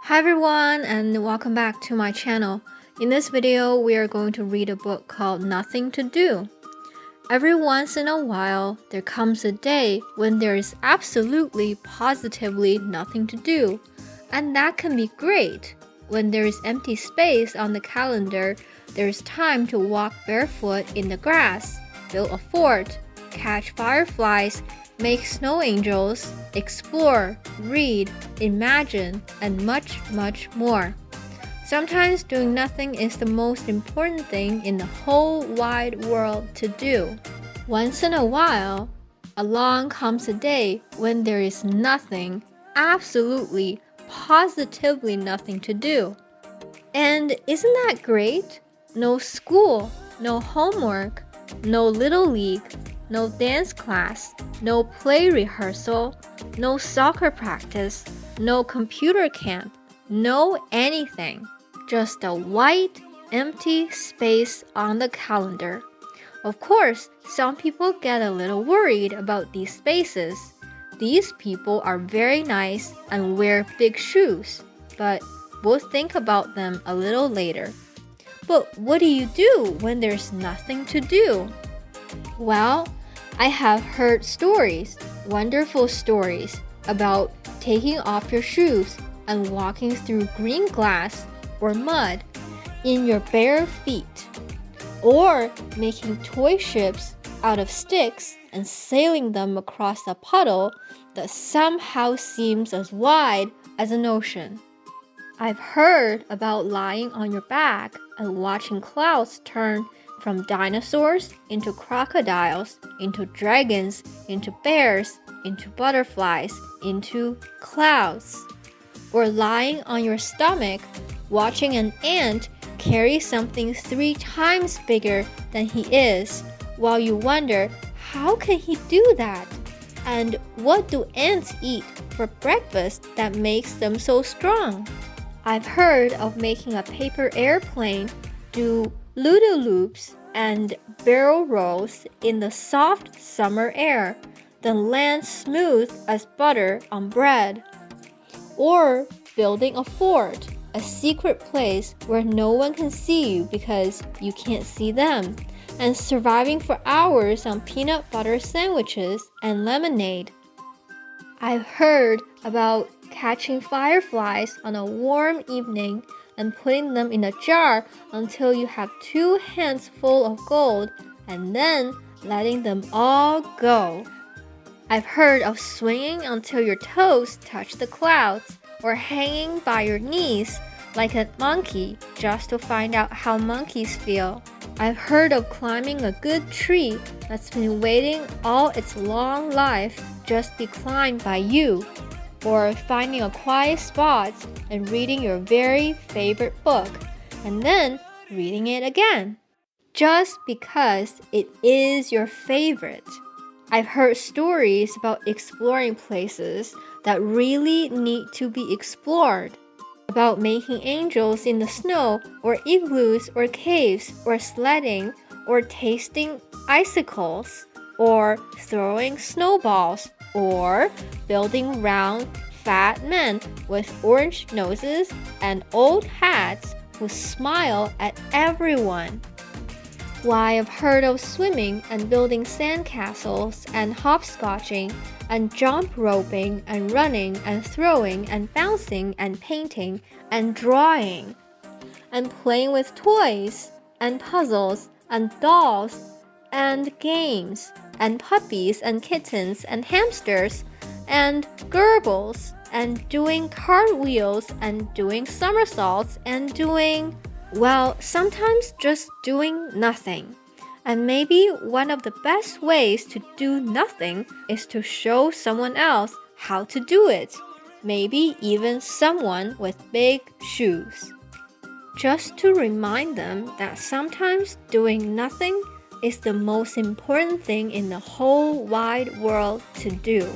Hi everyone and welcome back to my channel. In this video, we are going to read a book called Nothing to Do. Every once in a while, there comes a day when there is absolutely, positively nothing to do. And that can be great. When there is empty space on the calendar, there is time to walk barefoot in the grass, build a fort, catch fireflies, make snow angels, explore, read, imagine, and much, much more. Sometimes doing nothing is the most important thing in the whole wide world to do. Once in a while, along comes a day when there is nothing, absolutely, positively nothing to do. And isn't that great? No school, no homework, no little league, no dance class, no play rehearsal, no soccer practice, no computer camp, no anything. Just a white, empty space on the calendar. Of course, some people get a little worried about these spaces. These people are very nice and wear big shoes, but we'll think about them a little later. But what do you do when there's nothing to do? Well, I have heard stories, wonderful stories, about taking off your shoes and walking through green glass or mud in your bare feet, or making toy ships out of sticks and sailing them across a puddle that somehow seems as wide as an ocean. I've heard about lying on your back and watching clouds turn from dinosaurs into crocodiles, into dragons, into bears, into butterflies, into clouds. Or lying on your stomach, watching an ant carry something 3 times bigger than he is, while you wonder, how can he do that? And what do ants eat for breakfast that makes them so strong? I've heard of making a paper airplane do Ludo loops and barrel rolls in the soft summer air, then land smooth as butter on bread. Or building a fort, a secret place where no one can see you because you can't see them, and surviving for hours on peanut butter sandwiches and lemonade. I've heard about catching fireflies on a warm evening and putting them in a jar until you have 2 hands full of gold and then letting them all go. I've heard of swinging until your toes touch the clouds or hanging by your knees like a monkey just to find out how monkeys feel. I've heard of climbing a good tree that's been waiting all its long life just to be climbed by you, or finding a quiet spot and reading your very favorite book, and then reading it again, just because it is your favorite. I've heard stories about exploring places that really need to be explored, about making angels in the snow, or igloos, or caves, or sledding, or tasting icicles, or throwing snowballs, or building round, fat men with orange noses and old hats who smile at everyone. Why, I've heard of swimming and building sandcastles and hopscotching and jump roping and running and throwing and bouncing and painting and drawing and playing with toys and puzzles and dolls and games and puppies and kittens and hamsters and gerbils and doing cartwheels and doing somersaults and doing, well, sometimes just doing nothing. And maybe one of the best ways to do nothing is to show someone else how to do it, maybe even someone with big shoes. Just to remind them that sometimes doing nothing is the most important thing in the whole wide world to do.